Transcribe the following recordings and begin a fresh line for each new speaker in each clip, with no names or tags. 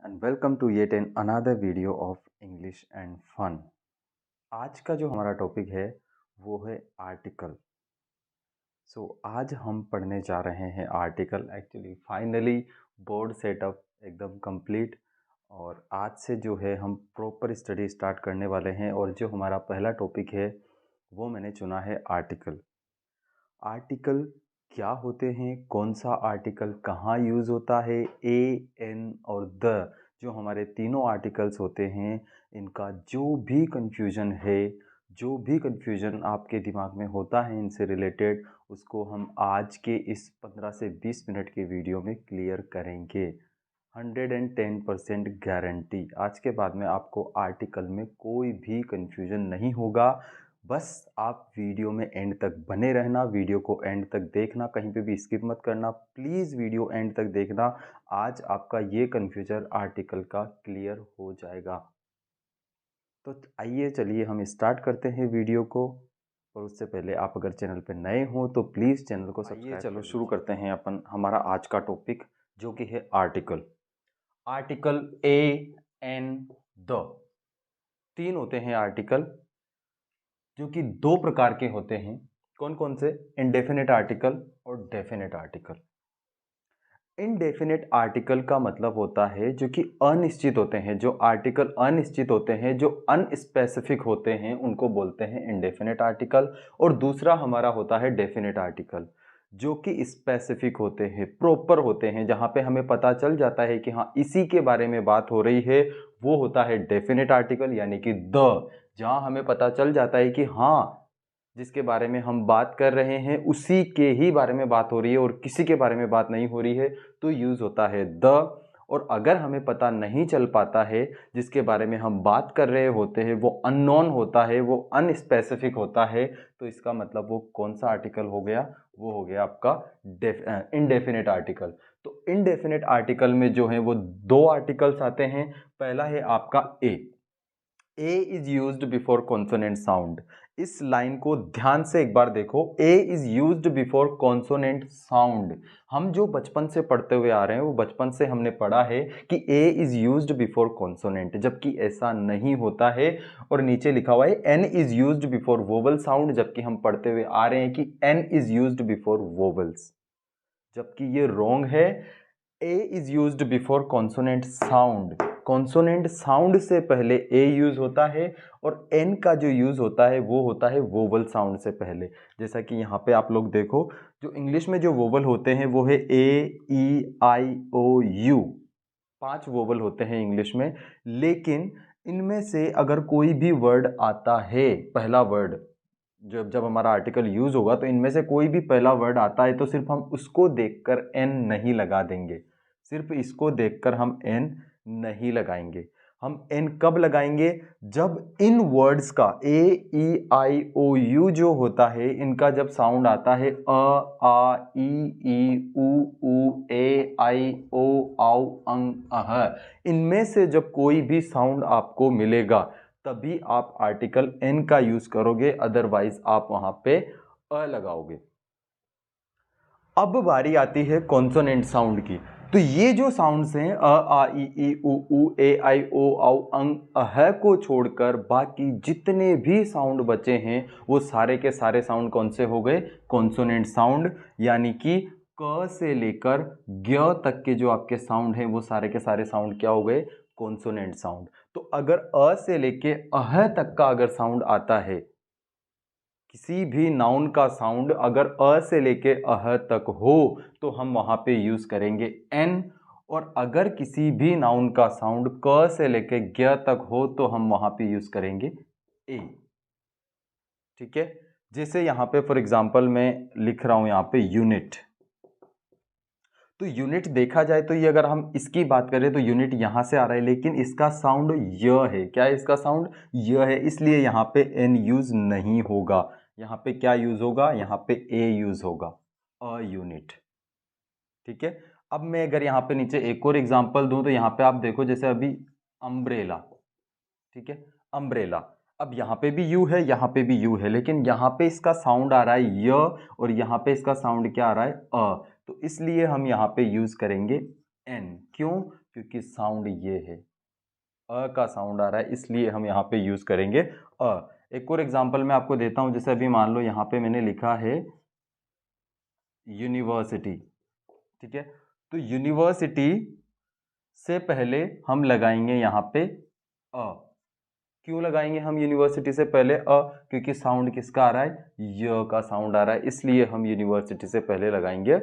and welcome to yet another video of English and Fun। आज का जो हमारा टॉपिक है वो है आर्टिकल। आज हम पढ़ने जा रहे हैं article. Actually finally board setup एकदम कंप्लीट और आज से जो है हम प्रॉपर स्टडी स्टार्ट करने वाले हैं। और जो हमारा पहला टॉपिक है वो मैंने चुना है आर्टिकल। आर्टिकल क्या होते हैं, कौन सा आर्टिकल कहाँ यूज़ होता है, ए, एन और द जो हमारे तीनों आर्टिकल्स होते हैं, इनका जो भी कन्फ्यूज़न है, जो भी कन्फ्यूज़न आपके दिमाग में होता है इनसे रिलेटेड, उसको हम आज के इस 15 से 20 मिनट के वीडियो में क्लियर करेंगे। 110% गारंटी। आज के बाद में आपको आर्टिकल में कोई भी कन्फ्यूज़न नहीं होगा। बस आप वीडियो में एंड तक बने रहना, वीडियो को एंड तक देखना, कहीं पे भी स्किप मत करना। प्लीज़ वीडियो एंड तक देखना। आज आपका ये कन्फ्यूजन आर्टिकल का क्लियर हो जाएगा। तो आइए चलिए हम स्टार्ट करते हैं वीडियो को। और उससे पहले आप अगर चैनल पे नए हो तो प्लीज़ चैनल को सब्सक्राइब। चलो शुरू करते हैं अपन हमारा आज का टॉपिक जो कि है article. Article a, an, the, तीन होते हैं आर्टिकल जो कि दो प्रकार के होते हैं। कौन कौन से? इंडेफिनिट आर्टिकल और डेफिनिट आर्टिकल। इनडेफिनिट आर्टिकल का मतलब होता है जो कि अनिश्चित होते हैं। जो आर्टिकल अनिश्चित होते हैं, जो अनस्पेसिफिक होते हैं, उनको बोलते हैं इंडेफिनिट आर्टिकल। और दूसरा हमारा होता है डेफिनिट आर्टिकल जो कि स्पेसिफिक होते हैं, प्रॉपर होते हैं, जहां पे हमें पता चल जाता है कि हाँ इसी के बारे में बात हो रही है। वो होता है डेफिनिट आर्टिकल यानी कि द, जहां हमें पता चल जाता है कि हाँ जिसके बारे में हम बात कर रहे हैं उसी के ही बारे में बात हो रही है और किसी के बारे में बात नहीं हो रही है, तो यूज़ होता है द। और अगर हमें पता नहीं चल पाता है जिसके बारे में हम बात कर रहे होते हैं, वो अननोन होता है, वो अनस्पेसिफिक होता है, तो इसका मतलब वो कौन सा आर्टिकल हो गया? वो हो गया आपका इनडेफिनिट आर्टिकल। तो इनडेफिनिट आर्टिकल में जो है वो दो आर्टिकल्स आते हैं। पहला है आपका a is used before consonant sound. इस लाइन को ध्यान से एक बार देखो। A is used before consonant sound. हम जो बचपन से पढ़ते हुए आ रहे हैं वो बचपन से हमने पढ़ा है कि ए इज यूज्ड बिफोर कॉन्सोनेंट, जबकि ऐसा नहीं होता है। और नीचे लिखा हुआ है an is used before vowel sound, जबकि हम पढ़ते हुए आ रहे हैं कि an is used before vowels, जबकि ये रॉन्ग है। A is used before consonant sound. Consonant sound से पहले ए यूज होता है और एन का जो यूज होता है वो होता है वोवल साउंड से पहले। जैसा कि यहाँ पे आप लोग देखो, जो इंग्लिश में जो वोवल होते हैं वो है ए, ई, आई, ओ, यू। 5 वोवल होते हैं इंग्लिश में। लेकिन इनमें से अगर कोई भी वर्ड आता है, पहला वर्ड जब जब हमारा आर्टिकल यूज होगा, तो इनमें से कोई भी पहला वर्ड आता है तो सिर्फ हम उसको देखकर एन नहीं लगा देंगे। सिर्फ इसको देखकर हम एन नहीं लगाएंगे। हम एन कब लगाएंगे? जब इन वर्ड्स का ए, ई, आई, ओ, यू जो होता है, इनका जब साउंड आता है अ, आ, ई, ऊ, ए, आई, ओ, औ, अंग, अह, इनमें से जब कोई भी साउंड आपको मिलेगा तभी आप आर्टिकल एन का यूज करोगे, अदरवाइज आप वहां पे अ लगाओगे। अब बारी आती है कॉन्सोनेंट साउंड की। तो ये जो साउंड्स हैं अ, आ, ई, ऊ, ए, आई, ओ, औ, अंग, अह को छोड़कर बाकी जितने भी साउंड बचे हैं वो सारे के सारे साउंड कौन से हो गए? Consonant sound. यानी कि क से लेकर ज्ञ तक के जो आपके साउंड हैं वो सारे के सारे साउंड क्या हो गए? Consonant sound. तो अगर अ से लेके अह तक का अगर साउंड आता है, किसी भी नाउन का साउंड अगर अ से लेके अह तक हो तो हम वहां पे यूज करेंगे एन। और अगर किसी भी नाउन का साउंड क से लेके ज्ञ तक हो तो हम वहां पे यूज करेंगे ए। ठीक है, जैसे यहां पे फॉर एग्जांपल मैं लिख रहा हूं यहां पे यूनिट। तो यूनिट देखा जाए तो ये अगर हम इसकी बात करें तो यूनिट यहां से आ रहा है, लेकिन इसका साउंड य है। क्या है इसका साउंड? य है, इसलिए यहां पे एन यूज नहीं होगा। यहां पे क्या यूज होगा? यहां पे ए यूज होगा, अ यूनिट। ठीक है, अब मैं अगर यहां पे नीचे एक और एग्जांपल दूं तो यहां पे आप देखो, जैसे अभी अम्ब्रेला। ठीक है, अम्ब्रेला। अब यहां पे भी यू है, यहां पे भी यू है, लेकिन यहां पे इसका साउंड आ रहा है य और यहां पे इसका साउंड क्या आ रहा है? अ। तो इसलिए हम यहां पे यूज करेंगे एन। क्यों? क्योंकि साउंड ये है, अ का साउंड आ रहा है, इसलिए हम यहाँ पे यूज़ करेंगे अ। एक और एग्जांपल मैं आपको देता हूँ, जैसे अभी मान लो यहाँ पे मैंने लिखा है यूनिवर्सिटी, ठीक है, तो यूनिवर्सिटी से पहले हम लगाएंगे यहाँ पे अ। क्यों लगाएंगे हम यूनिवर्सिटी से पहले अ? क्योंकि साउंड किसका आ रहा है, य का साउंड आ रहा है, इसलिए हम यूनिवर्सिटी से पहले लगाएंगे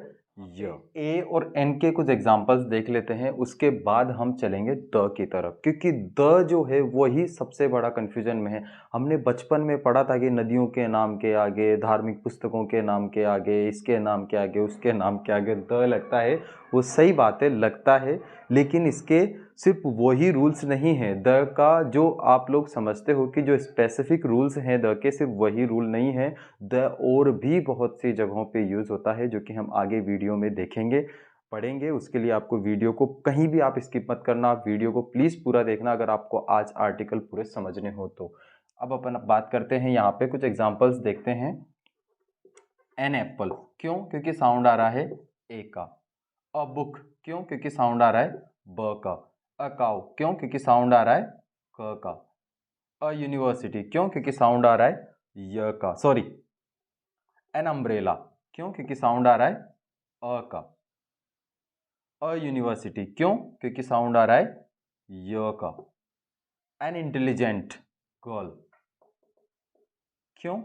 य। ए और एन के कुछ एग्जांपल्स देख लेते हैं, उसके बाद हम चलेंगे द की तरफ, क्योंकि द जो है वही सबसे बड़ा कंफ्यूजन में है। हमने बचपन में पढ़ा था कि नदियों के नाम के आगे, धार्मिक पुस्तकों के नाम के आगे, इसके नाम के आगे, उसके नाम के आगे द लगता है। वो सही बात है, लगता है, लेकिन इसके सिर्फ वही रूल्स नहीं है। द का जो आप लोग समझते हो कि जो स्पेसिफिक रूल्स हैं द के, सिर्फ वही रूल नहीं है। द और भी बहुत सी जगहों पे यूज़ होता है, जो कि हम आगे वीडियो में देखेंगे, पढ़ेंगे। उसके लिए आपको वीडियो को कहीं भी आप स्किप मत करना, आप वीडियो को प्लीज़ पूरा देखना अगर आपको आज आर्टिकल पूरे समझने हो तो। अब अपन बात करते हैं, यहाँ पे कुछ एग्जाम्पल्स देखते हैं। एन एप्पल, क्यों? क्योंकि साउंड आ रहा है ए का। अ बुक, क्यों? क्योंकि साउंड आ रहा है ब का। अ काउ, क्यों? क्योंकि साउंड आ रहा है क का। अ यूनिवर्सिटी, क्यों? क्योंकि साउंड आ रहा है य का, सॉरी। एन अम्ब्रेला, क्यों? क्योंकि साउंड आ रहा है अ का। अ यूनिवर्सिटी, क्यों? क्योंकि साउंड आ रहा है य का। एन इंटेलिजेंट गर्ल, क्यों?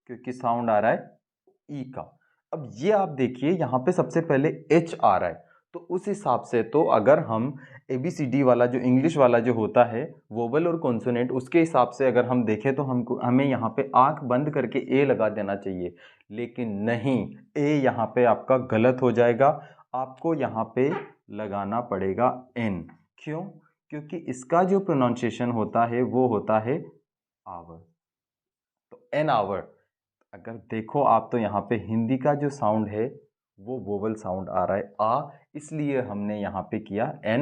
क्योंकि साउंड आ रहा है ई का। अब ये आप देखिए, यहाँ पे सबसे पहले एच आ रहा है, तो उस हिसाब से तो अगर हम ABCD वाला जो इंग्लिश वाला जो होता है वोवल और कॉन्सोनेंट, उसके हिसाब से अगर हम देखें तो हमें यहाँ पे आंख बंद करके ए लगा देना चाहिए, लेकिन नहीं, ए यहाँ पे आपका गलत हो जाएगा। आपको यहाँ पे लगाना पड़ेगा एन। क्यों? क्योंकि इसका जो प्रोनाउंसिएशन होता है वो होता है आवर, तो एन आवर। अगर देखो आप तो यहाँ पे हिंदी का जो साउंड है वो वोवल साउंड आ रहा है आ, इसलिए हमने यहाँ पे किया एन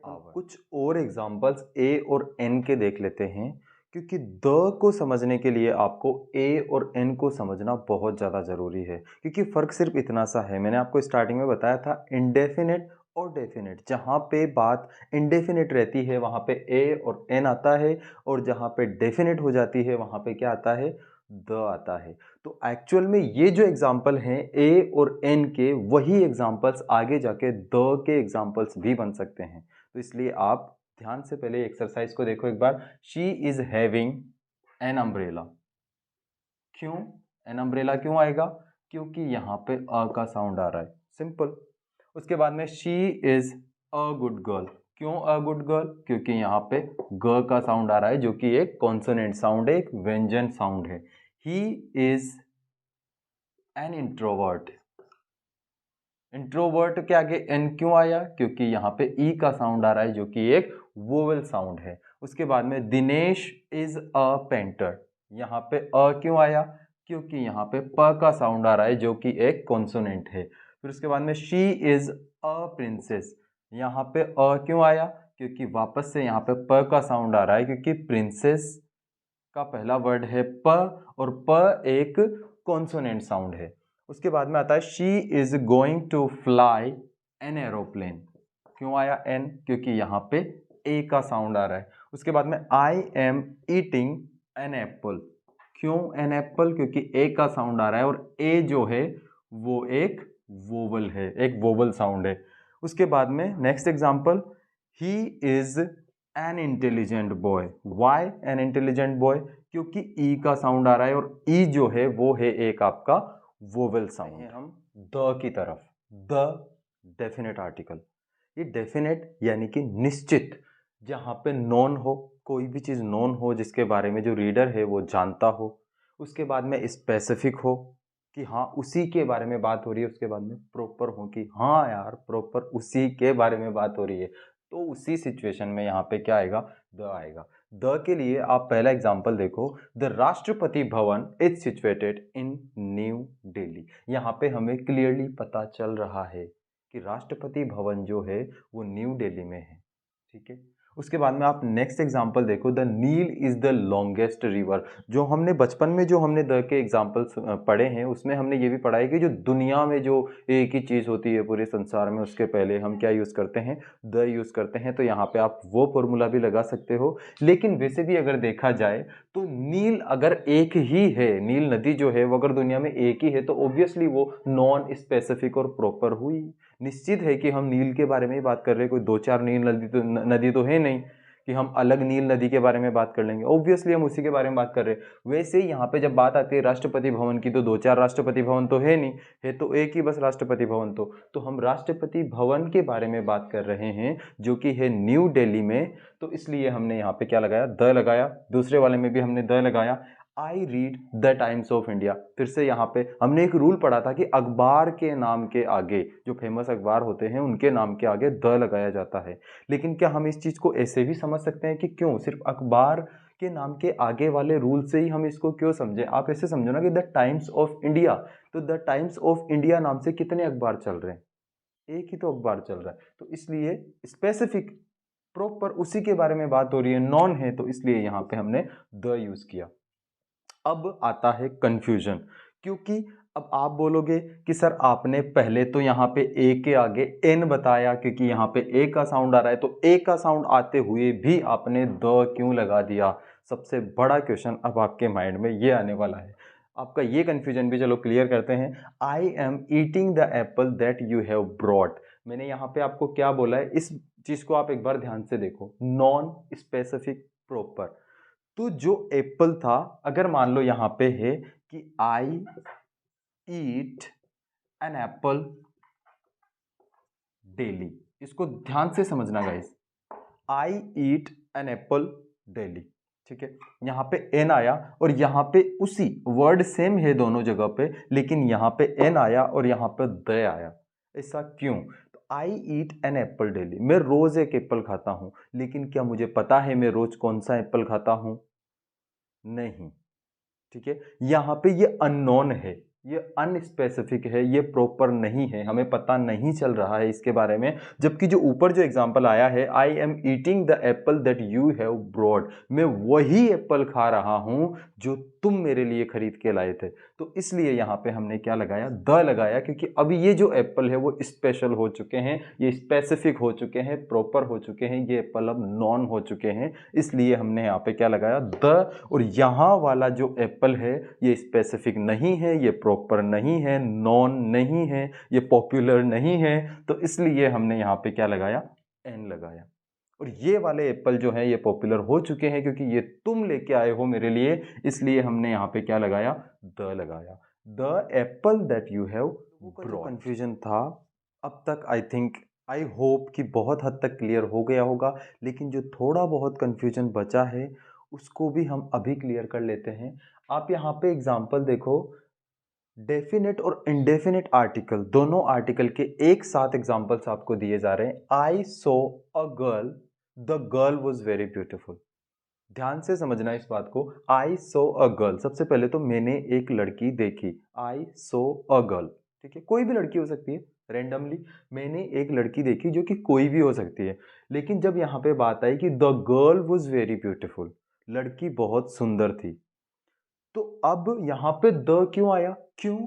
आवर। कुछ और एग्जांपल्स ए और एन के देख लेते हैं, क्योंकि द को समझने के लिए आपको ए और एन को समझना बहुत ज़्यादा ज़रूरी है, क्योंकि फ़र्क सिर्फ इतना सा है। मैंने आपको स्टार्टिंग में बताया था इंडेफिनेट और डेफिनेट। जहाँ पे बात इंडेफिनेट रहती है वहाँ पे ए और एन आता है, और जहाँ पे डेफिनेट हो जाती है वहाँ पे क्या आता है, द आता है। तो एक्चुअल में ये जो एग्जाम्पल हैं ए और एन के, वही एग्जाम्पल्स आगे जाके द के एग्जाम्पल्स भी बन सकते हैं। तो इसलिए आप ध्यान से पहले एक्सरसाइज को देखो एक बार। She is having an umbrella, क्यों? एन अम्ब्रेला क्यों आएगा? क्योंकि यहाँ पे अ का साउंड आ रहा है, सिंपल। उसके बाद में she is a good girl, क्यों अ गुड गर्ल? क्योंकि यहाँ पे ग का साउंड आ रहा है, जो कि एक कॉन्सोनेंट साउंड है, एक व्यंजन साउंड है। ही इज एन इंट्रोवर्ट, इंट्रोवर्ट के आगे एन क्यों आया? क्योंकि यहाँ पे ई का साउंड आ रहा है, जो कि एक वोवेल साउंड है। उसके बाद में दिनेश इज अ पेंटर, यहाँ पे अ क्यों आया? क्योंकि यहाँ पे प का साउंड आ रहा है, जो कि एक कॉन्सोनेंट है। फिर उसके बाद में शी इज अ प्रिंसेस, यहाँ पे अ क्यों आया? क्योंकि वापस से यहाँ पे प का साउंड आ रहा है, क्योंकि प्रिंसेस का पहला वर्ड है प, और प एक कॉन्सोनेंट साउंड है। उसके बाद में आता है she is going to fly an aeroplane, क्यों आया एन? क्योंकि यहाँ पे ए का साउंड आ रहा है। उसके बाद में आई एम ईटिंग एन एप्पल, क्यों एन एप्पल? क्योंकि ए का साउंड आ रहा है, और ए जो है वो एक वोवल है, एक वोवल साउंड है। उसके बाद में next example, he is an intelligent boy, why an intelligent boy? क्योंकि ई का साउंड आ रहा है, और ई जो है वो है एक आपका वोवेल साउंड। हम द की तरफ, द डेफिनेट आर्टिकल। ये डेफिनेट यानी कि निश्चित, जहाँ पे नॉन हो, कोई भी चीज़ नॉन हो जिसके बारे में जो रीडर है वो जानता हो। उसके बाद में स्पेसिफिक हो कि हाँ उसी के बारे में बात हो रही है। उसके बाद में प्रॉपर हो कि हाँ यार प्रॉपर उसी के बारे में बात हो रही है। तो उसी सिचुएशन में यहाँ पे क्या आएगा, द आएगा। द के लिए आप पहला एग्जांपल देखो, the Rashtrapati Bhavan is situated in new Delhi. यहाँ पे हमें क्लियरली पता चल रहा है कि राष्ट्रपति भवन जो है वो न्यू दिल्ली में है, ठीक है। उसके बाद में आप नेक्स्ट एग्जाम्पल देखो, the Nile is the longest river. जो हमने बचपन में जो हमने द के एग्जाम्पल्स पढ़े हैं उसमें हमने ये भी पढ़ा है कि जो दुनिया में जो एक ही चीज़ होती है पूरे संसार में, उसके पहले हम क्या यूज़ करते हैं, द यूज़ करते हैं। तो यहाँ पे आप वो फॉर्मूला भी लगा सकते हो। लेकिन वैसे भी अगर देखा जाए तो नील अगर एक ही है, नील नदी जो है वो अगर दुनिया में एक ही है तो ऑब्वियसली वो नॉन स्पेसिफिक और प्रॉपर हुई। निश्चित है कि हम नील के बारे में ही बात कर रहे हैं, कोई दो चार नील नदी तो है नहीं कि हम अलग नील नदी के बारे में बात कर लेंगे। ऑब्वियसली हम उसी के बारे में बात कर रहे हैं। वैसे ही यहाँ पे जब बात आती है राष्ट्रपति भवन की तो दो चार राष्ट्रपति भवन तो है नहीं, है तो एक ही बस राष्ट्रपति भवन। तो हम राष्ट्रपति भवन के बारे में बात कर रहे हैं जो कि है न्यू दिल्ली में। तो इसलिए हमने यहाँ पे क्या लगाया, द लगाया। दूसरे वाले में भी हमने द लगाया। I read the times of India. फिर से यहाँ पे हमने एक रूल पढ़ा था कि अखबार के नाम के आगे, जो फेमस अखबार होते हैं उनके नाम के आगे द लगाया जाता है। लेकिन क्या हम इस चीज़ को ऐसे भी समझ सकते हैं कि क्यों सिर्फ अखबार के नाम के आगे वाले रूल से ही हम इसको क्यों समझें? आप ऐसे समझो ना कि द टाइम्स ऑफ इंडिया, तो द टाइम्स ऑफ इंडिया नाम से कितने अखबार चल रहे हैं? एक ही तो अखबार चल रहा है। तो इसलिए स्पेसिफिक प्रॉपर उसी के बारे में बात हो रही है, नॉन है, तो इसलिए यहाँ पे हमने द यूज किया। अब आता है कंफ्यूजन, क्योंकि अब आप बोलोगे कि सर आपने पहले तो यहाँ पे ए के आगे एन बताया क्योंकि यहाँ पे ए का साउंड आ रहा है, तो ए का साउंड आते हुए भी आपने द क्यों लगा दिया? सबसे बड़ा क्वेश्चन अब आपके माइंड में ये आने वाला है। आपका ये कंफ्यूजन भी चलो क्लियर करते हैं। आई am eating the apple that you have brought. मैंने यहाँ पे आपको क्या बोला है, इस चीज को आप एक बार ध्यान से देखो, नॉन स्पेसिफिक प्रॉपर। तो जो एप्पल था, अगर मान लो यहां पे है कि आई ईट एन एप्पल डेली, इसको ध्यान से समझना guys, I eat an apple daily, ठीक है। यहां पे एन आया और यहां पे उसी वर्ड सेम है दोनों जगह पे, लेकिन यहां पे एन आया और यहां पे द आया। ऐसा क्यों? तो आई ईट एन एप्पल डेली, मैं रोज एक एप्पल खाता हूं, लेकिन क्या मुझे पता है मैं रोज कौन सा एप्पल खाता हूं? नहीं, ठीक है। यहां पे ये अननोन है, ये अनस्पेसिफिक है, ये प्रॉपर नहीं है, हमें पता नहीं चल रहा है इसके बारे में। जबकि जो ऊपर जो एग्जांपल आया है, I am eating the apple that you have brought, मैं वही एप्पल खा रहा हूं जो तुम मेरे लिए खरीद के लाए थे। तो इसलिए यहां पे हमने क्या लगाया, द लगाया, क्योंकि अभी ये जो एप्पल है वो स्पेशल हो चुके हैं, ये स्पेसिफिक हो चुके हैं, प्रॉपर हो चुके हैं, ये एप्पल अब नॉन हो चुके हैं। इसलिए हमने यहाँ पे क्या लगाया, द। और यहाँ वाला जो एप्पल है ये स्पेसिफिक नहीं है, ये प्रॉपर नहीं है, नॉन नहीं है, ये पॉपुलर नहीं है, तो इसलिए हमने यहाँ पे क्या लगाया, एन लगाया। और ये वाले एप्पल जो है ये पॉपुलर हो चुके हैं क्योंकि ये तुम लेके आए हो मेरे लिए, इसलिए हमने यहाँ पे क्या लगाया, द लगाया। The apple that you have brought. Confusion था अब तक, आई थिंक, आई होप कि बहुत हद तक क्लियर हो गया होगा। लेकिन जो थोड़ा बहुत कंफ्यूजन बचा है उसको भी हम अभी क्लियर कर लेते हैं। आप यहाँ पे एग्जाम्पल देखो, डेफिनेट और इंडेफिनेट आर्टिकल, दोनों आर्टिकल के एक साथ एग्जाम्पल्स आपको दिए जा रहे हैं। I saw a girl, the girl was very beautiful. ध्यान से समझना इस बात को, आई सो अ गर्ल, सबसे पहले तो मैंने एक लड़की देखी, आई सो अ गर्ल, ठीक है, कोई भी लड़की हो सकती है, रेंडमली मैंने एक लड़की देखी जो कि कोई भी हो सकती है। लेकिन जब यहाँ पे बात आई कि the girl was very beautiful, लड़की बहुत सुंदर थी, तो अब यहाँ पे द क्यों आया? क्यों?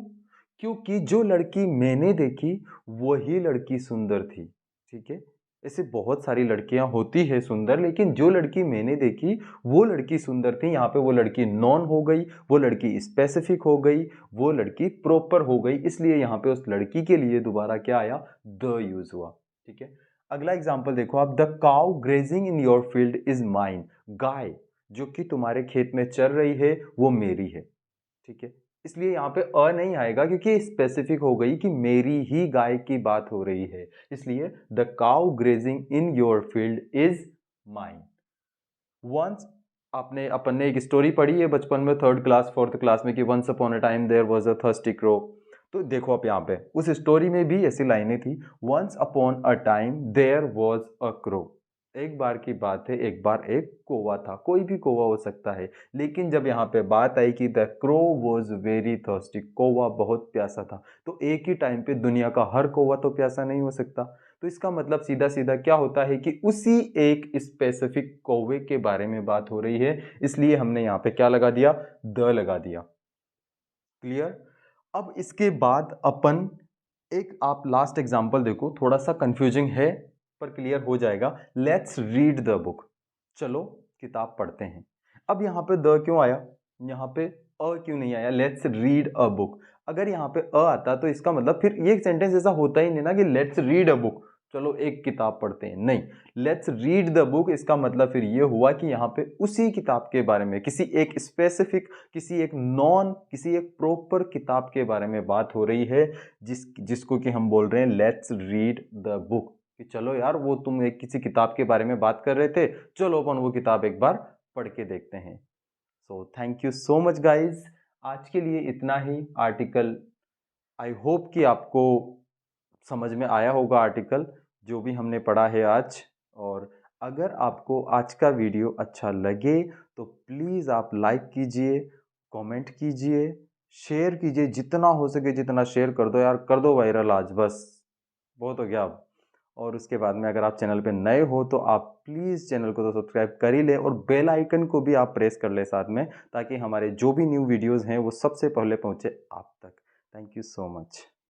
क्योंकि जो लड़की मैंने देखी वही लड़की सुंदर थी, ठीक है। ऐसे बहुत सारी लड़कियां होती है सुंदर, लेकिन जो लड़की मैंने देखी वो लड़की सुंदर थी। यहाँ पे वो लड़की नॉन हो गई, वो लड़की स्पेसिफिक हो गई, वो लड़की प्रॉपर हो गई, इसलिए यहाँ पे उस लड़की के लिए दोबारा क्या आया, द यूज हुआ, ठीक है। अगला एग्जाम्पल देखो आप, the cow grazing in your field is mine, गाय जो कि तुम्हारे खेत में चल रही है वो मेरी है, ठीक है। इसलिए यहाँ पे अ नहीं आएगा क्योंकि स्पेसिफिक हो गई कि मेरी ही गाय की बात हो रही है, इसलिए the cow grazing in your field is mine. Once, आपने अपन ने एक स्टोरी पढ़ी है बचपन में, थर्ड क्लास फोर्थ क्लास में, कि once upon a time there was a thirsty crow. तो देखो आप यहाँ पे उस स्टोरी में भी ऐसी लाइनें थी, once upon a time there was a crow, एक बार की बात है, एक बार एक कौवा था, कोई भी कौवा हो सकता है। लेकिन जब यहाँ पे बात आई कि the crow was very thirsty, कौवा बहुत प्यासा था, तो एक ही टाइम पे दुनिया का हर कौवा तो प्यासा नहीं हो सकता। तो इसका मतलब सीधा सीधा क्या होता है कि उसी एक स्पेसिफिक कौवे के बारे में बात हो रही है, इसलिए हमने यहाँ पे क्या लगा दिया, द लगा दिया। क्लियर। अब इसके बाद अपन एक आप लास्ट एग्जांपल देखो, थोड़ा सा कंफ्यूजिंग है पर क्लियर हो जाएगा। लेट्स रीड द बुक, चलो किताब पढ़ते हैं। अब यहाँ पे द क्यों आया, यहाँ पे अ क्यों नहीं आया, लेट्स रीड अ बुक। अगर यहाँ पे अ आता तो इसका मतलब फिर ये सेंटेंस ऐसा होता ही नहीं ना कि लेट्स रीड अ बुक, चलो एक किताब पढ़ते हैं, नहीं, लेट्स रीड द बुक इसका मतलब फिर ये हुआ कि यहाँ पे उसी किताब के बारे में, किसी एक स्पेसिफिक, किसी एक प्रॉपर किताब के बारे में बात हो रही है, जिसको कि हम बोल रहे हैं लेट्स रीड द बुक। कि चलो यार वो तुम एक किसी किताब के बारे में बात कर रहे थे, चलो अपन वो किताब एक बार पढ़ के देखते हैं। So thank you so much guys, आज के लिए इतना ही आर्टिकल। आई होप कि आपको समझ में आया होगा आर्टिकल जो भी हमने पढ़ा है आज। और अगर आपको आज का वीडियो अच्छा लगे तो प्लीज़ आप लाइक कीजिए, कमेंट कीजिए, शेयर कीजिए, जितना हो सके जितना शेयर कर दो यार, कर दो वायरल आज, बस बहुत हो गया अब। और उसके बाद में अगर आप चैनल पे नए हो तो आप प्लीज़ चैनल को तो सब्सक्राइब कर ही ले, और बेल आइकन को भी आप प्रेस कर ले साथ में, ताकि हमारे जो भी न्यू वीडियोज़ हैं वो सबसे पहले पहुँचे आप तक। Thank you so much.